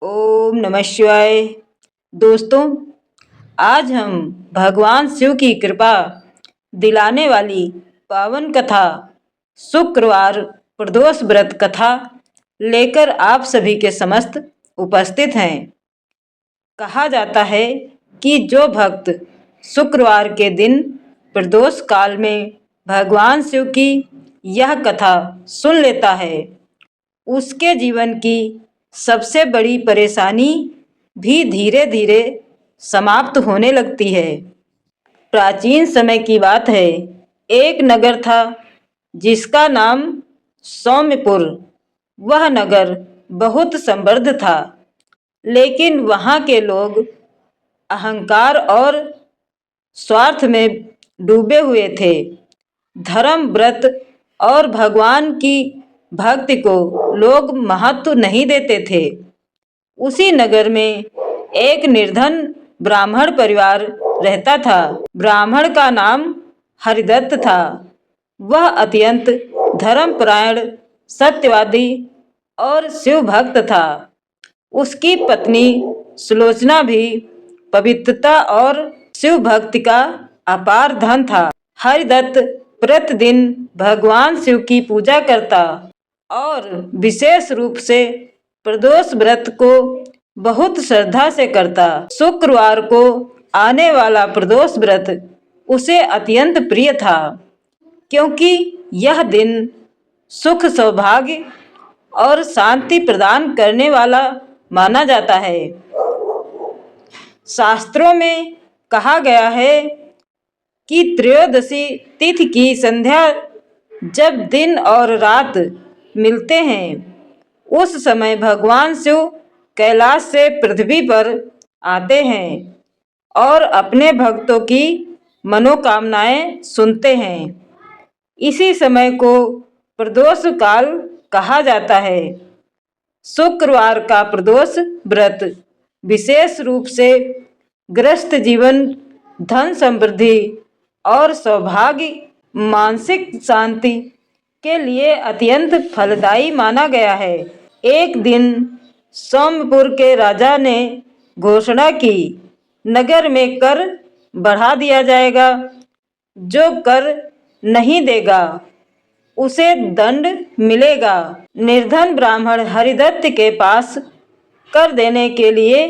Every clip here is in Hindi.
ओम नमः शिवाय। दोस्तों, आज हम भगवान शिव की कृपा दिलाने वाली पावन कथा शुक्रवार प्रदोष व्रत कथा लेकर आप सभी के समस्त उपस्थित हैं। कहा जाता है कि जो भक्त शुक्रवार के दिन प्रदोष काल में भगवान शिव की यह कथा सुन लेता है, उसके जीवन की सबसे बड़ी परेशानी भी धीरे धीरे समाप्त होने लगती है। प्राचीन समय की बात है। एक नगर था जिसका नाम सौम्यपुर। वह नगर बहुत समृद्ध था, लेकिन वहाँ के लोग अहंकार और स्वार्थ में डूबे हुए थे। धर्म, व्रत और भगवान की भक्ति को लोग महत्व नहीं देते थे। उसी नगर में एक निर्धन ब्राह्मण परिवार रहता था। ब्राह्मण का नाम हरिदत्त था। वह अत्यंत धर्मपरायण, सत्यवादी और शिव भक्त था। उसकी पत्नी सुलोचना भी पवित्रता और शिव भक्ति का अपार धन था। हरिदत्त प्रतिदिन भगवान शिव की पूजा करता और विशेष रूप से प्रदोष व्रत को बहुत श्रद्धा से करता। शुक्रवार को आने वाला प्रदोष व्रत उसे अत्यंत प्रिय था, क्योंकि यह दिन सुख, सौभाग्य और शांति प्रदान करने वाला माना जाता है। शास्त्रों में कहा गया है कि त्रयोदशी तिथि की संध्या जब दिन और रात मिलते हैं, उस समय भगवान शिव कैलाश से पृथ्वी पर आते हैं और अपने भक्तों की मनोकामनाएं सुनते हैं। इसी समय को प्रदोष काल कहा जाता है। शुक्रवार का प्रदोष व्रत विशेष रूप से गृहस्थ जीवन, धन समृद्धि और सौभाग्य, मानसिक शांति के लिए अत्यंत फलदायी माना गया है। एक दिन सोमपुर के राजा ने घोषणा की, नगर में कर बढ़ा दिया जाएगा। जो कर नहीं देगा उसे दंड मिलेगा। निर्धन ब्राह्मण हरिदत्त के पास कर देने के लिए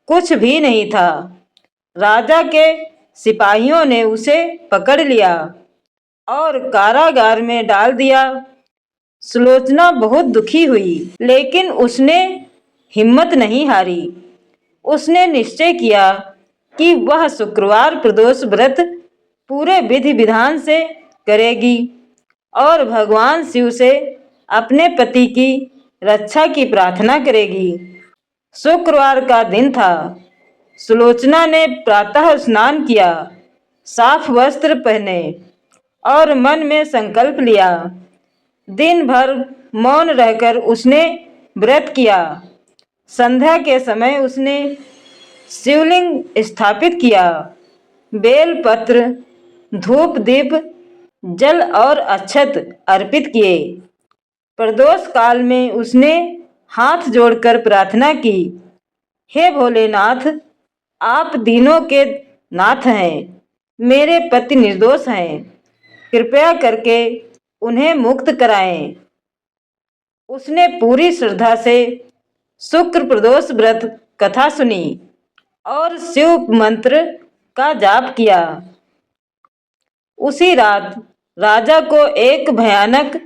कुछ भी नहीं था। राजा के सिपाहियों ने उसे पकड़ लिया और कारागार में डाल दिया। सुलोचना बहुत दुखी हुई, लेकिन उसने हिम्मत नहीं हारी। उसने निश्चय किया कि वह शुक्रवार प्रदोष व्रत पूरे विधि विधान से करेगी और भगवान शिव से अपने पति की रक्षा की प्रार्थना करेगी। शुक्रवार का दिन था। सुलोचना ने प्रातः स्नान किया, साफ वस्त्र पहने और मन में संकल्प लिया। दिन भर मौन रहकर उसने व्रत किया। संध्या के समय उसने शिवलिंग स्थापित किया, बेलपत्र, धूप दीप, जल और अक्षत अर्पित किए। प्रदोष काल में उसने हाथ जोड़कर प्रार्थना की, हे भोलेनाथ, आप दीनों के नाथ हैं। मेरे पति निर्दोष हैं, कृपया करके उन्हें मुक्त कराएं। उसने पूरी श्रद्धा से शुक्र प्रदोष व्रत कथा सुनी और शिव मंत्र का जाप किया। उसी रात राजा को एक भयानक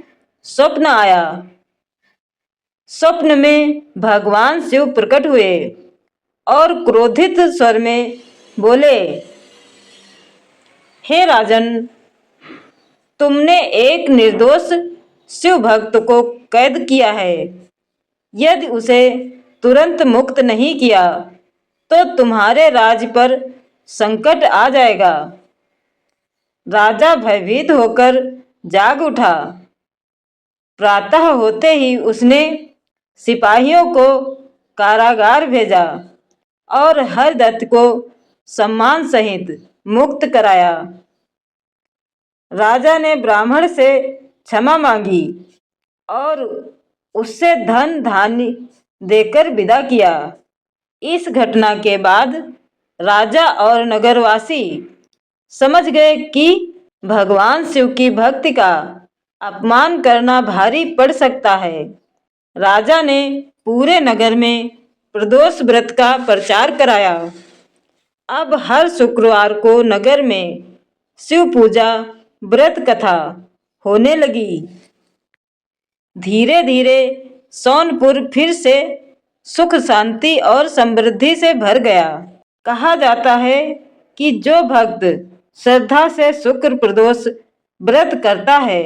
स्वप्न आया। स्वप्न में भगवान शिव प्रकट हुए और क्रोधित स्वर में बोले, हे राजन, तुमने एक निर्दोष शिव भक्त को कैद किया है। यदि उसे तुरंत मुक्त नहीं किया तो तुम्हारे राज्य पर संकट आ जाएगा। राजा भयभीत होकर जाग उठा। प्रातः होते ही उसने सिपाहियों को कारागार भेजा और हरदत्त को सम्मान सहित मुक्त कराया। राजा ने ब्राह्मण से क्षमा मांगी और उससे धन धान्य देकर विदा किया। इस घटना के बाद राजा और नगरवासी समझ गए कि भगवान शिव की भक्ति का अपमान करना भारी पड़ सकता है। राजा ने पूरे नगर में प्रदोष व्रत का प्रचार कराया। अब हर शुक्रवार को नगर में शिव पूजा व्रत कथा होने लगी। धीरे धीरे सोनपुर फिर से सुख शांति और समृद्धि से भर गया। कहा जाता है कि जो भक्त श्रद्धा से शुक्र प्रदोष व्रत करता है,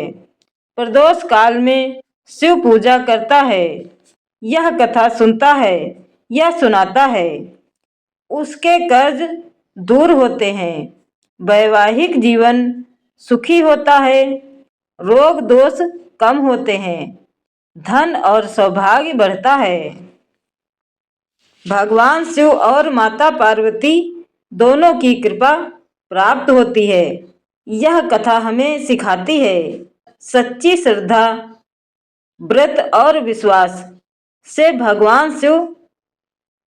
प्रदोष काल में शिव पूजा करता है, यह कथा सुनता है या सुनाता है, उसके कर्ज दूर होते हैं, वैवाहिक जीवन सुखी होता है, रोग दोष कम होते हैं, धन और सौभाग्य बढ़ता है। भगवान शिव और माता पार्वती दोनों की कृपा प्राप्त होती है। यह कथा हमें सिखाती है सच्ची श्रद्धा, व्रत और विश्वास से भगवान शिव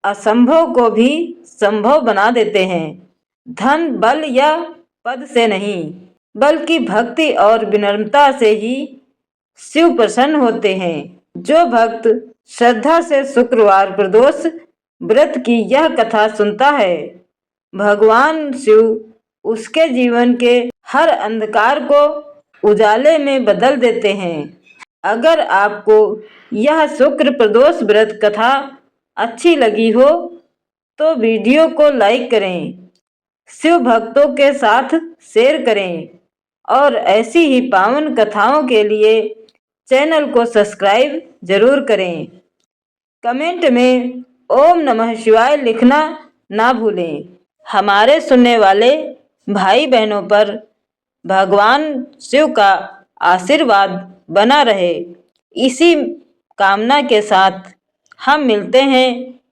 असंभव को भी संभव बना देते हैं। धन, बल या पद से नहीं, बल्कि भक्ति और विनम्रता से ही शिव प्रसन्न होते हैं। जो भक्त श्रद्धा से शुक्रवार प्रदोष व्रत की यह कथा सुनता है, भगवान शिव उसके जीवन के हर अंधकार को उजाले में बदल देते हैं। अगर आपको यह शुक्र प्रदोष व्रत कथा अच्छी लगी हो तो वीडियो को लाइक करें, शिव भक्तों के साथ शेयर करें और ऐसी ही पावन कथाओं के लिए चैनल को सब्सक्राइब जरूर करें। कमेंट में ओम नमः शिवाय लिखना ना भूलें। हमारे सुनने वाले भाई बहनों पर भगवान शिव का आशीर्वाद बना रहे, इसी कामना के साथ हम मिलते हैं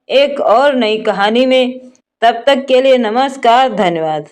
एक और नई कहानी में। तब तक के लिए नमस्कार, धन्यवाद।